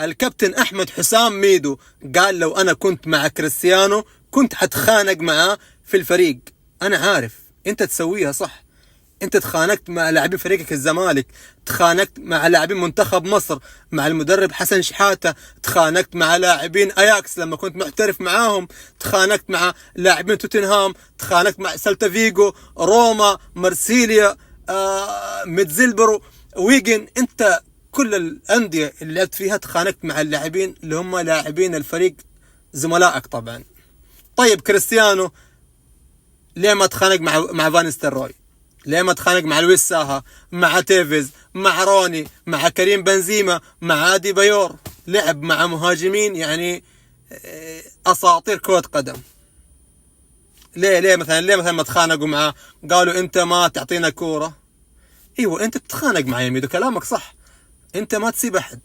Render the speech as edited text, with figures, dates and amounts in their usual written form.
الكابتن أحمد حسام ميدو قال لو أنا كنت مع كريستيانو كنت حتخانق معاه في الفريق. أنا عارف أنت تسويها صح، أنت تخانقت مع لاعبين فريقك الزمالك، تخانقت مع لاعبين منتخب مصر مع المدرب حسن شحاتة، تخانقت مع لاعبين أياكس لما كنت محترف معاهم، تخانقت مع لاعبين توتنهام، تخانقت مع سلتا فيغو، روما، مرسيليا، ميدزلبرو، ويجن. أنت كل الأندية اللي لعبت فيها تخانقت مع اللاعبين اللي هم لاعبين الفريق زملائك طبعا. طيب كريستيانو ليه ما تخانق مع فان ستيروي؟ ليه ما تخانق مع لويس ساها، مع تيفيز، مع روني، مع كريم بنزيما، مع آدي بايور؟ لعب مع مهاجمين يعني أساطير كرة قدم. ليه مثلا ما تخانقوا معاه؟ قالوا أنت ما تعطينا كورة. ايوه انت بتتخانق مع يميدو، كلامك صح، انت ما تسيب احد.